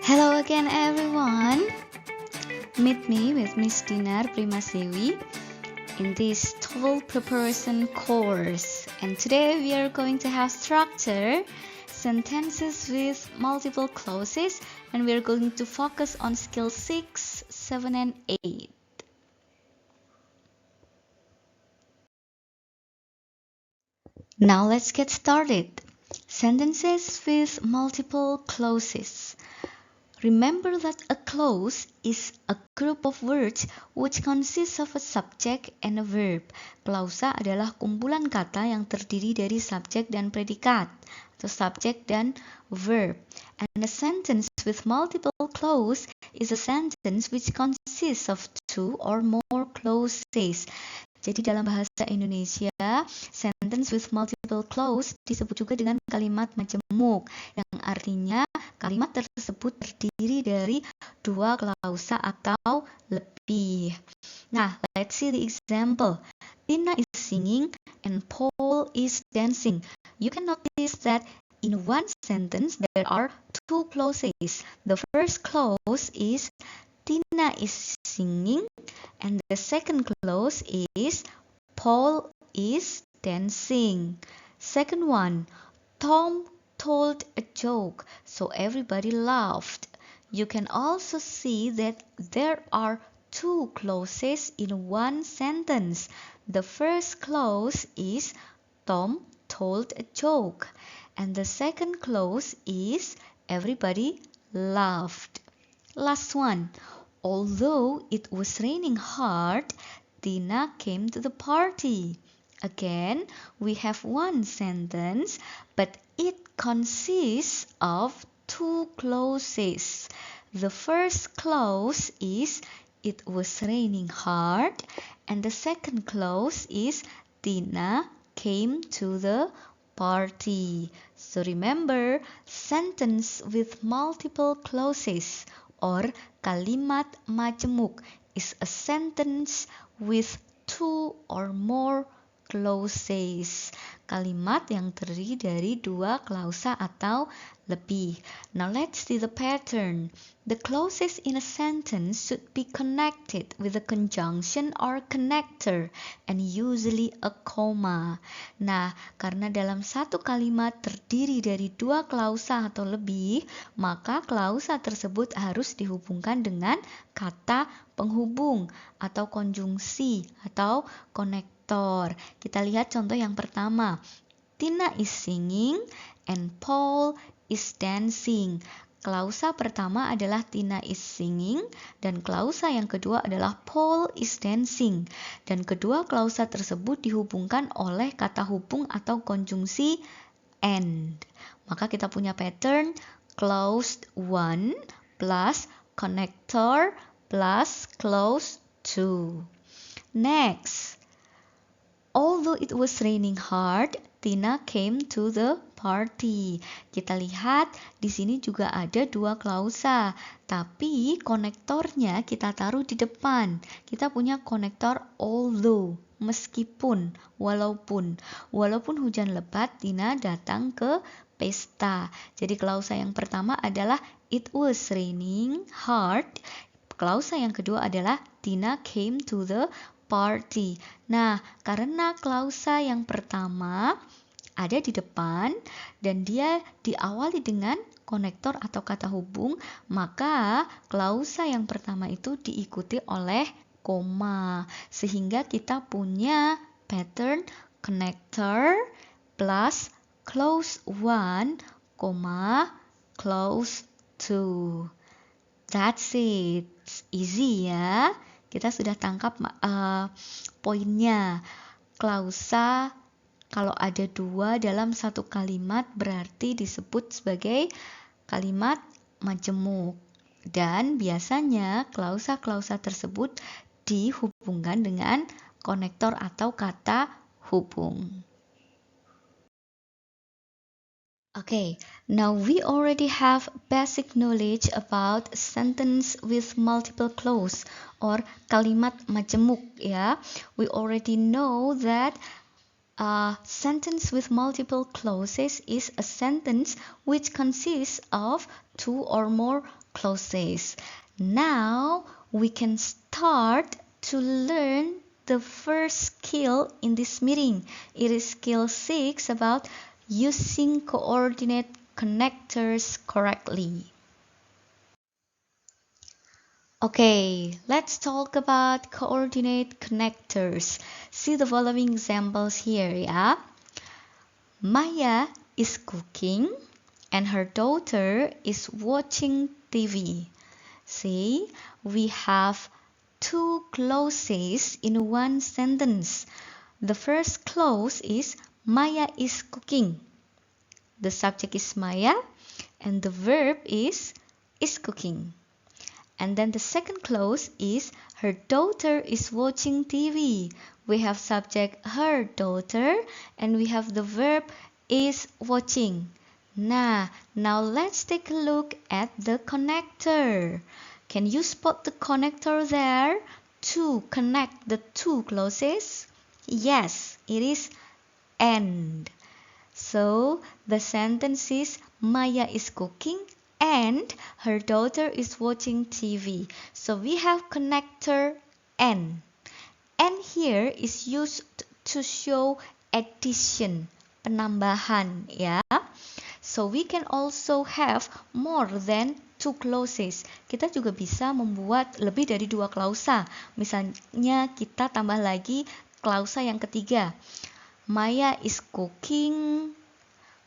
Hello again everyone. Meet me with Miss Dinar Primasewi in this tool preparation course. And today we are going to have structure, sentences with multiple clauses, and we are going to focus on skill 6, 7 and 8. Now let's get started. Sentences with multiple clauses. Remember that a clause is a group of words which consists of a subject and a verb. Klausa adalah kumpulan kata yang terdiri dari subjek dan predikat, atau subjek dan verb. And a sentence with multiple clause is a sentence which consists of two or more clauses. Jadi dalam bahasa Indonesia, sentence with multiple clause disebut juga dengan kalimat majemuk, yang artinya kalimat tersebut terdiri dari dua klausa atau lebih. Nah, let's see the example. Tina is singing and Paul is dancing. You can notice that in one sentence there are two clauses. The first clause is Tina is singing, and the second clause is Paul is dancing. Second one, Tom told a joke, so everybody laughed. You can also see that there are two clauses in one sentence. The first clause is Tom told a joke, and the second clause is everybody laughed. Last one. Although it was raining hard, Tina came to the party. Again, we have one sentence, but it consists of two clauses. The first clause is it was raining hard, and the second clause is Tina came to the party. So remember, sentence with multiple clauses or kalimat majemuk is a sentence with two or more clauses. Kalimat yang terdiri dari dua klausa atau lebih. Now let's see the pattern. The clauses in a sentence should be connected with a conjunction or connector and usually a comma. Nah, karena dalam satu kalimat terdiri dari dua klausa atau lebih, maka klausa tersebut harus dihubungkan dengan kata penghubung atau konjungsi atau konektor. Kita lihat contoh yang pertama. Tina is singing and Paul is dancing. Klausa pertama adalah Tina is singing dan klausa yang kedua adalah Paul is dancing. Dan kedua klausa tersebut dihubungkan oleh kata hubung atau konjungsi and. Maka kita punya pattern clause 1 plus connector plus clause 2. Next. Although it was raining hard, Tina came to the party. Kita lihat di sini juga ada dua klausa, tapi konektornya kita taruh di depan. Kita punya konektor although, meskipun, walaupun. Walaupun hujan lebat, Tina datang ke pesta. Jadi klausa yang pertama adalah it was raining hard. Klausa yang kedua adalah Tina came to the party. Nah, karena klausa yang pertama ada di depan dan dia diawali dengan konektor atau kata hubung, maka klausa yang pertama itu diikuti oleh koma. Sehingga kita punya pattern connector plus clause 1, clause 2. That's it. It's easy ya. Kita sudah tangkap poinnya. Klausa kalau ada dua dalam satu kalimat berarti disebut sebagai kalimat majemuk. Dan biasanya klausa-klausa tersebut dihubungkan dengan konektor atau kata hubung. Okay, now we already have basic knowledge about sentence with multiple clause or kalimat majemuk ya. We already know that A sentence with multiple clauses is a sentence which consists of two or more clauses. Now we can start to learn the first skill in this meeting. It is skill 6 about using coordinate connectors correctly. Okay, let's talk about coordinate connectors. See the following examples here, ya. Maya is cooking and her daughter is watching TV. See, we have two clauses in one sentence. The first clause is Maya is cooking. The subject is Maya and the verb is cooking. And then the second clause is her daughter is watching TV. We have subject her daughter and we have the verb is watching. Now let's take a look at the connector. Can you spot the connector there to connect the two clauses? Yes, it is and. So the sentence is Maya is cooking and her daughter is watching TV. So we have connector and. And here is used to show addition, penambahan, ya. So we can also have more than two clauses. Kita juga bisa membuat lebih dari dua klausa. Misalnya kita tambah lagi klausa yang ketiga. Maya is cooking,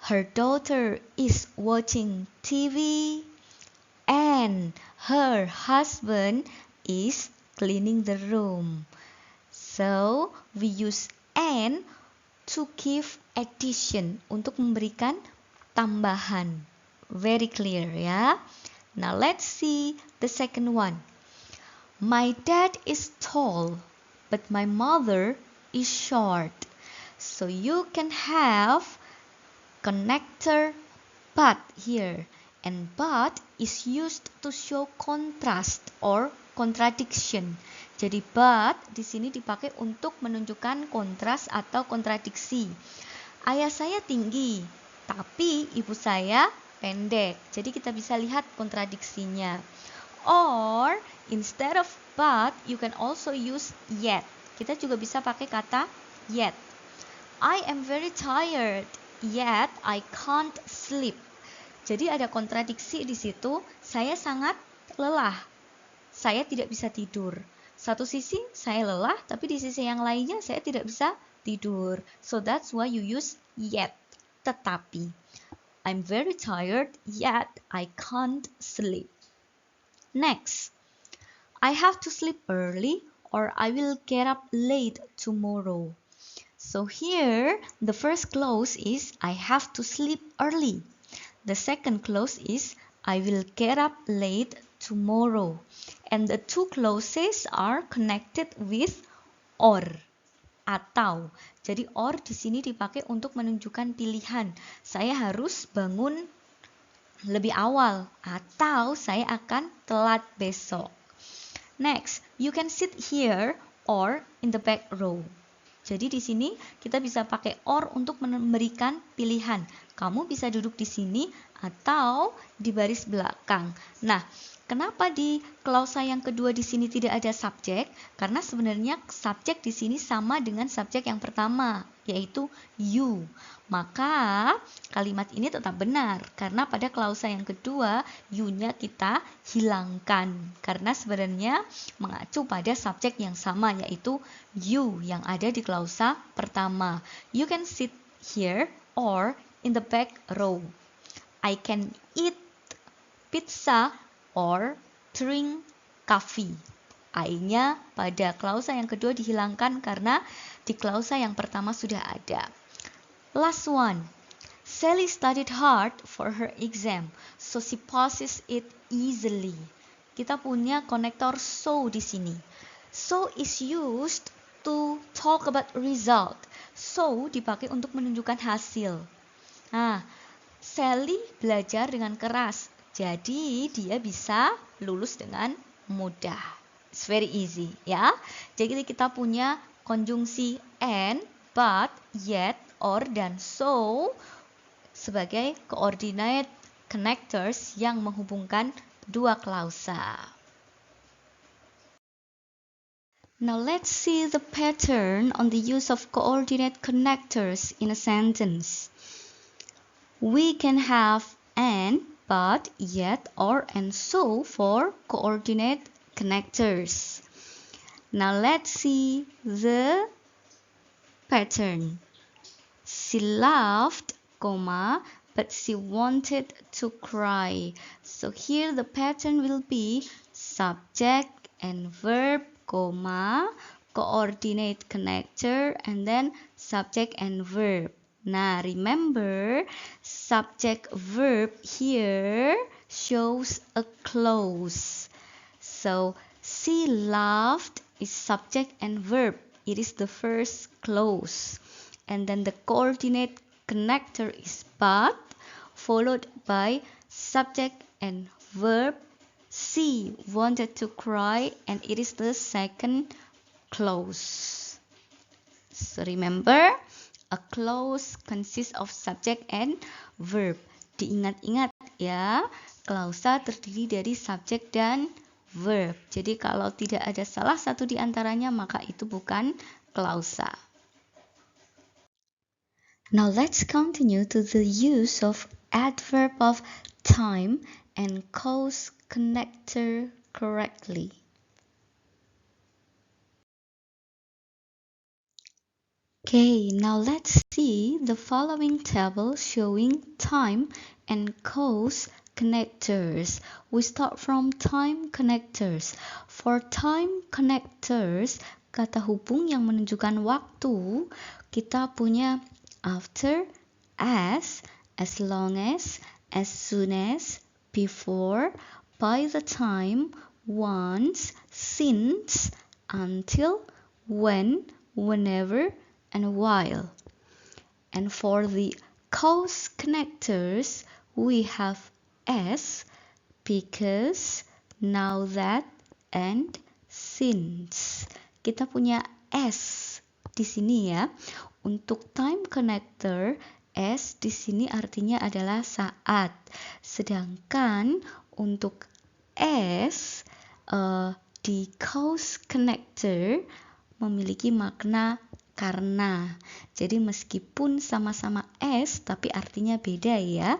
her daughter is watching TV, and her husband is cleaning the room. So, we use and to give addition, untuk memberikan tambahan. Very clear, ya. Now, let's see the second one. My dad is tall, but my mother is short. So you can have connector but here, and but is used to show contrast or contradiction. Jadi but di sini dipakai untuk menunjukkan kontras atau kontradiksi. Ayah saya tinggi, tapi ibu saya pendek. Jadi kita bisa lihat kontradiksinya. Or instead of but, you can also use yet. Kita juga bisa pakai kata yet. I am very tired, yet I can't sleep. Jadi ada kontradiksi di situ, saya sangat lelah. Saya tidak bisa tidur. Satu sisi saya lelah, tapi di sisi yang lainnya saya tidak bisa tidur. So that's why you use yet, tetapi. I'm very tired, yet I can't sleep. Next, I have to sleep early or I will get up late tomorrow. So here, the first clause is I have to sleep early. The second clause is I will get up late tomorrow. And the two clauses are connected with or, atau. Jadi or di sini dipakai untuk menunjukkan pilihan. Saya harus bangun lebih awal atau saya akan telat besok. Next, you can sit here or in the back row. Jadi di sini kita bisa pakai or untuk memberikan pilihan. Kamu bisa duduk di sini atau di baris belakang. Nah, kenapa di klausa yang kedua di sini tidak ada subjek? Karena sebenarnya subjek di sini sama dengan subjek yang pertama, yaitu you. Maka kalimat ini tetap benar karena pada klausa yang kedua you-nya kita hilangkan karena sebenarnya mengacu pada subjek yang sama yaitu you yang ada di klausa pertama. You can sit here or in the back row. I can eat pizza or drink coffee. I-nya pada klausa yang kedua dihilangkan karena di klausa yang pertama sudah ada. Last one. Sally studied hard for her exam, so she passes it easily. Kita punya konektor so di sini. So is used to talk about result. So dipakai untuk menunjukkan hasil. Nah, Sally belajar dengan keras, jadi dia bisa lulus dengan mudah. It's very easy, ya. Jadi kita punya konjungsi and but, yet, or, dan so sebagai coordinate connectors yang menghubungkan dua klausa. Now let's see the pattern on the use of coordinate connectors in a sentence. We can have and, but, yet, or, and so for coordinate connectors. Now let's see the pattern. She laughed, but she wanted to cry. So here the pattern will be subject and verb, coordinate connector, and then subject and verb. Nah, remember, subject verb here shows a clause. So, she laughed is subject and verb. It is the first clause. And then the coordinate connector is but, followed by subject and verb. She wanted to cry, and it is the second clause. So remember, a clause consists of subject and verb. Diingat-ingat ya, klausa terdiri dari subjek dan verb. Jadi kalau tidak ada salah satu di antaranya, maka itu bukan klausa. Now let's continue to the use of adverb of time and cause connector correctly. Okay, now let's see the following table showing time and cause connectors. We start from time connectors. For time connectors, kata hubung yang menunjukkan waktu, kita punya after, as long as soon as, before, by the time, once, since, until, when, whenever, and while. And for the cause connectors, we have as, because, now that, and since. Kita punya as di sini ya. Untuk time connector, as di sini artinya adalah saat. Sedangkan untuk as di cause connector memiliki makna karena. Jadi meskipun sama-sama as, tapi artinya beda ya.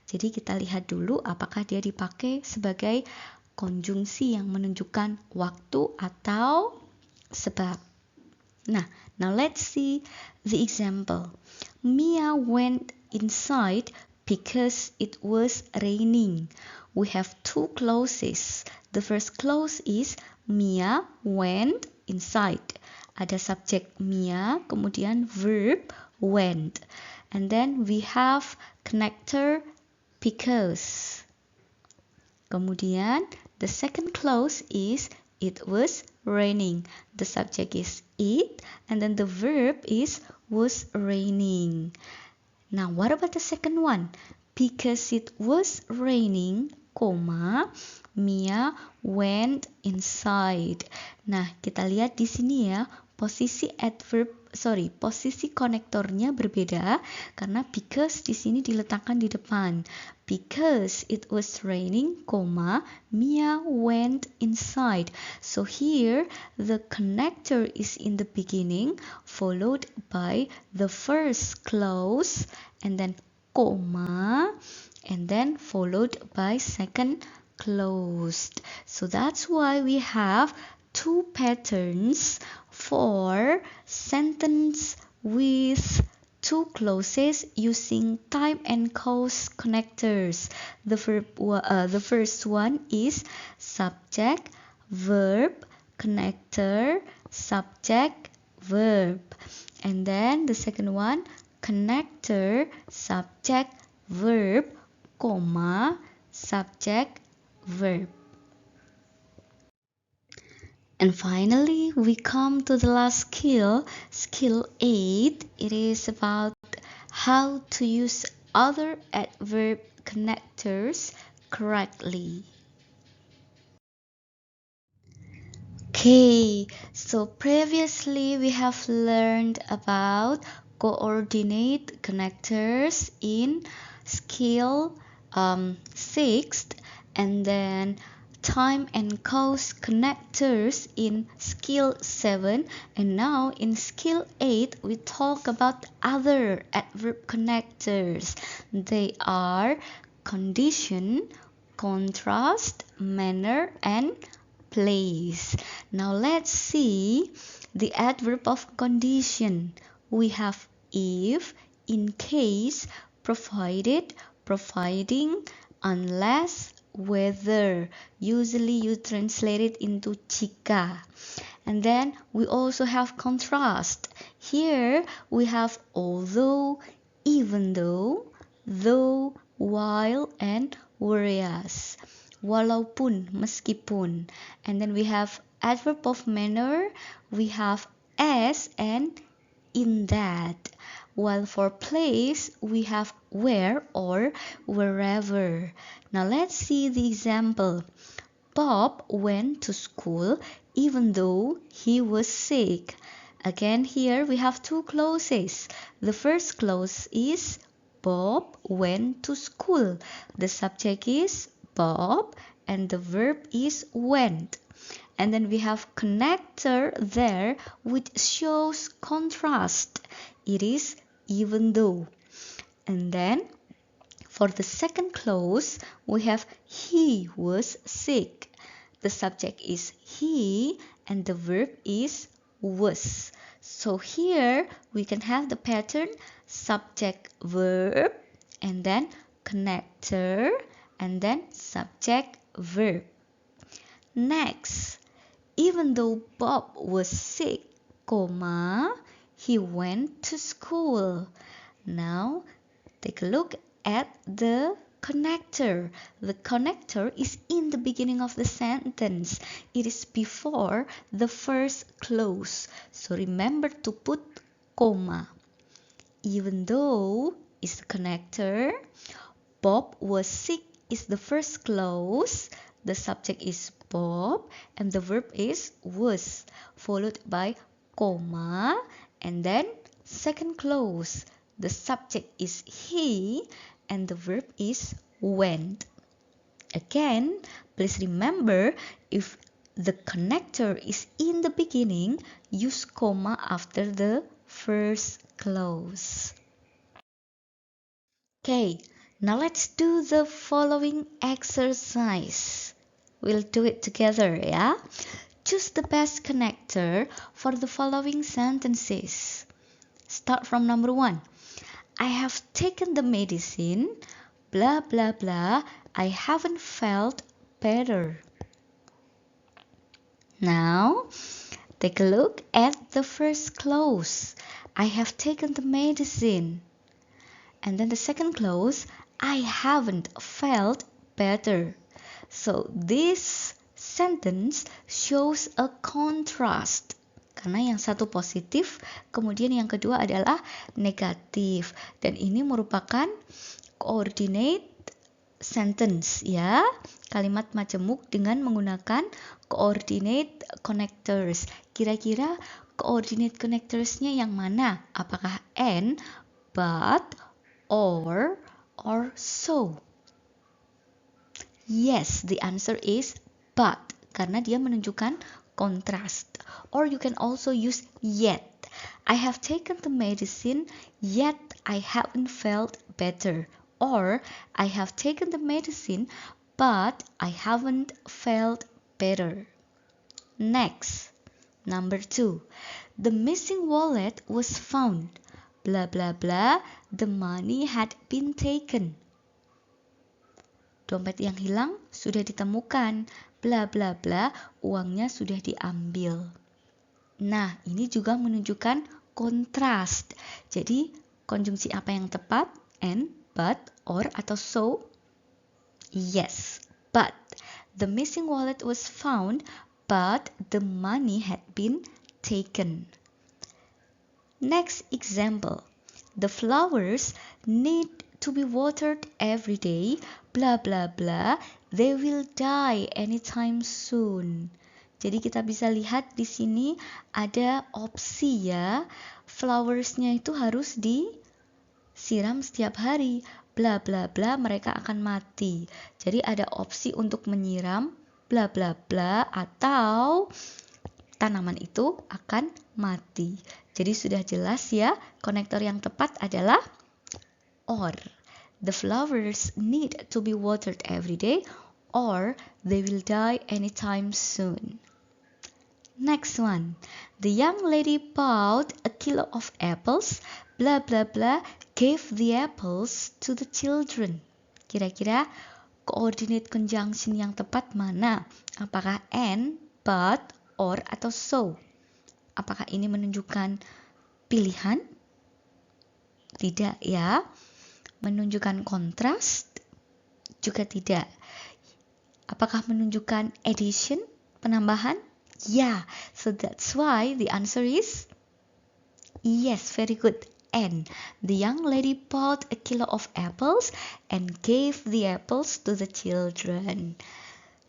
Jadi kita lihat dulu apakah dia dipakai sebagai konjungsi yang menunjukkan waktu atau sebab. Nah, now let's see the example. Mia went inside because it was raining. We have two clauses. The first clause is Mia went inside. Ada subjek Mia, kemudian verb went. And then we have connector because. Kemudian the second clause is it was raining. The subject is it, and then the verb is was raining. Now, what about the second one? Because it was raining, Mia went inside. Nah, kita lihat di sini ya, posisi konektornya berbeda karena because di sini diletakkan di depan. Because it was raining, Mia went inside. So here the connector is in the beginning, followed by the first clause, and then and then followed by second clause. So that's why we have two patterns for sentence with two clauses using time and cause connectors. The first one is subject, verb, connector, subject, verb. And then the second one, connector, subject, verb, subject, verb. And finally, we come to the last skill 8. It is about how to use other adverb connectors correctly. Okay, so previously we have learned about coordinate connectors in skill 6, and then time and cause connectors in skill 7, and now in skill 8 we talk about other adverb connectors. They are condition, contrast, manner, and place. Now let's see the adverb of condition. We have if, in case, provided, providing, unless, whether. Usually you translate it into jika. And then we also have contrast. Here we have although, even though, while, and whereas. Walaupun, meskipun. And then we have adverb of manner. We have as and in that. While for place, we have where or wherever. Now let's see the example. Bob went to school even though he was sick. Again, here we have two clauses. The first clause is Bob went to school. The subject is Bob and the verb is went. And then we have connector there which shows contrast. It is even though. And then for the second clause, we have he was sick. The subject is he and the verb is was. So here we can have the pattern subject verb and then connector and then subject verb. Next, even though Bob was sick, he went to school. Now take a look at the connector. The connector is in the beginning of the sentence. It is before the first clause. So remember to put comma. Even though is the connector. Bob was sick is the first clause. The subject is Bob and the verb is was, followed by comma and then second clause. The subject is he and the verb is went. Again, please remember if the connector is in the beginning, use comma after the first clause. Okay, now let's do the following exercise. We'll do it together, yeah? Choose the best connector for the following sentences. Start from number 1. I have taken the medicine, blah blah blah, I haven't felt better. Now, take a look at the first clause. I have taken the medicine. And then the second clause, I haven't felt better. So this sentence shows a contrast. Karena yang satu positif, kemudian yang kedua adalah negatif. Dan ini merupakan coordinate sentence ya. Kalimat majemuk dengan menggunakan coordinate connectors. Kira-kira coordinate connectorsnya yang mana? Apakah and, but, or so? Yes, the answer is but. Karena dia menunjukkan contrast. Or you can also use yet. I have taken the medicine, yet I haven't felt better. Or I have taken the medicine, but I haven't felt better. Next, number 2. The missing wallet was found. Blah blah blah, the money had been taken. Dompet yang hilang sudah ditemukan. Bla bla bla, uangnya sudah diambil. Nah, ini juga menunjukkan kontras. Jadi, konjungsi apa yang tepat? And, but, or, atau so? Yes, but. The missing wallet was found, but the money had been taken. Next example. The flowers need to be watered every day, blah blah blah, they will die anytime soon. Jadi kita bisa lihat di sini ada opsi ya. Flowersnya itu harus disiram setiap hari. Bla bla bla, mereka akan mati. Jadi ada opsi untuk menyiram bla bla bla atau tanaman itu akan mati. Jadi sudah jelas ya, konektor yang tepat adalah or. The flowers need to be watered every day or they will die anytime soon. Next one. The young lady bought a kilo of apples, blah blah blah, gave the apples to the children. Kira-kira coordinate conjunction yang tepat mana? Apakah and, but, or, atau so? Apakah ini menunjukkan pilihan? Tidak ya. Menunjukkan kontras? Juga tidak. Apakah menunjukkan addition? Penambahan? Yeah, so that's why the answer is yes, very good. And the young lady bought a kilo of apples and gave the apples to the children.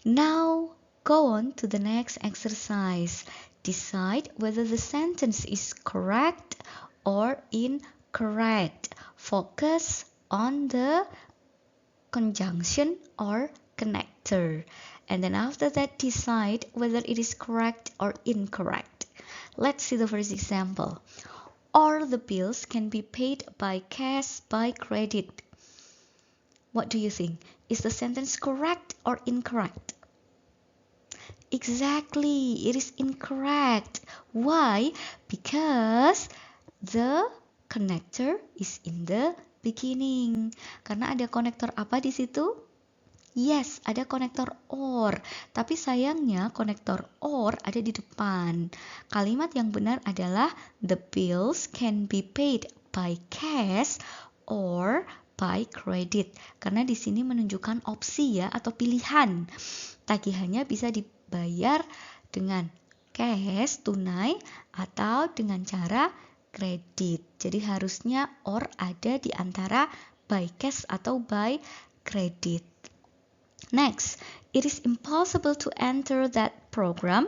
Now go on to the next exercise. Decide whether the sentence is correct or incorrect. Focus on the conjunction or connector. And then after that, decide whether it is correct or incorrect. Let's see the first example. Or the bills can be paid by cash, by credit. What do you think? Is the sentence correct or incorrect? Exactly, it is incorrect. Why? Because the connector is in the beginning. Karena ada konektor apa di situ? Yes, ada konektor or, tapi sayangnya konektor or ada di depan. Kalimat yang benar adalah the bills can be paid by cash or by credit. Karena di sini menunjukkan opsi ya atau pilihan. Tagihannya bisa dibayar dengan cash, tunai, atau dengan cara kredit. Jadi harusnya or ada di antara by cash atau by credit. Next, it is impossible to enter that program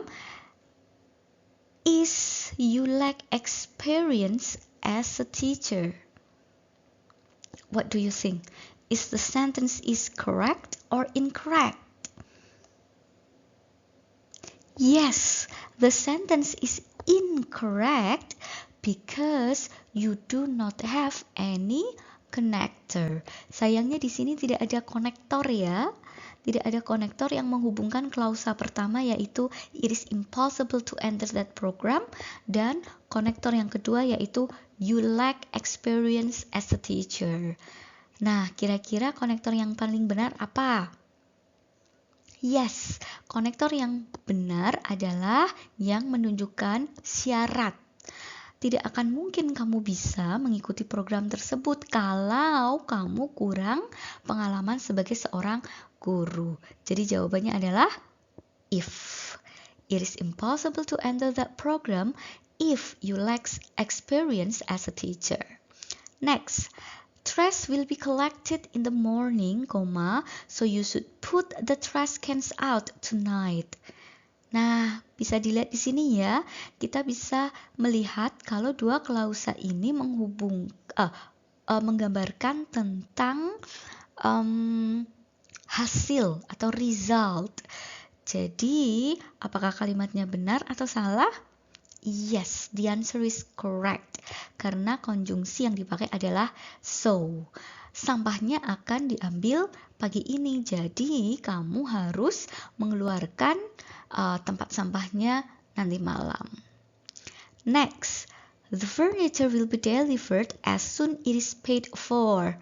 if you lack experience as a teacher. What do you think? Is the sentence is correct or incorrect? Yes, the sentence is incorrect because you do not have any connector. Sayangnya di sini tidak ada konektor ya. Tidak ada konektor yang menghubungkan klausa pertama yaitu it is impossible to enter that program dan konektor yang kedua yaitu you lack experience as a teacher. Nah, kira-kira konektor yang paling benar apa? Yes, konektor yang benar adalah yang menunjukkan syarat. Tidak akan mungkin kamu bisa mengikuti program tersebut kalau kamu kurang pengalaman sebagai seorang guru. Jadi jawabannya adalah if. It is impossible to enter that program if you lack experience as a teacher. Next, trash will be collected in the morning, so you should put the trash cans out tonight. Nah, bisa dilihat di sini ya. Kita bisa melihat kalau dua klausa ini menggambarkan tentang hasil atau result. Jadi, apakah kalimatnya benar atau salah? Yes, the answer is correct. Karena konjungsi yang dipakai adalah so. Sampahnya akan diambil pagi ini. Jadi, kamu harus mengeluarkan tempat sampahnya nanti malam. Next, the furniture will be delivered as soon it is paid for.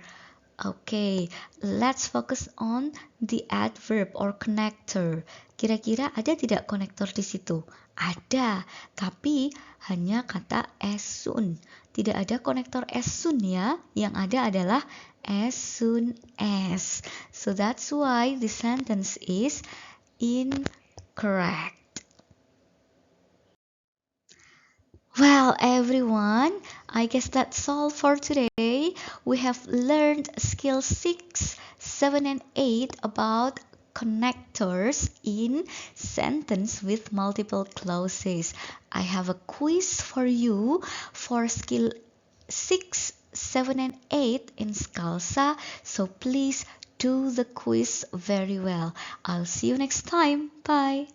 Okay, let's focus on the adverb or connector. Kira-kira ada tidak konektor di situ? Ada, tapi hanya kata as soon. Tidak ada konektor as soon ya. Yang ada adalah as soon as. So that's why the sentence is incorrect. Well, everyone, I guess that's all for today. We have learned skill 6, 7, and 8 about connectors in sentence with multiple clauses. I have a quiz for you for skill 6, 7, and 8 in Scalza, so please do the quiz very well. I'll see you next time. Bye.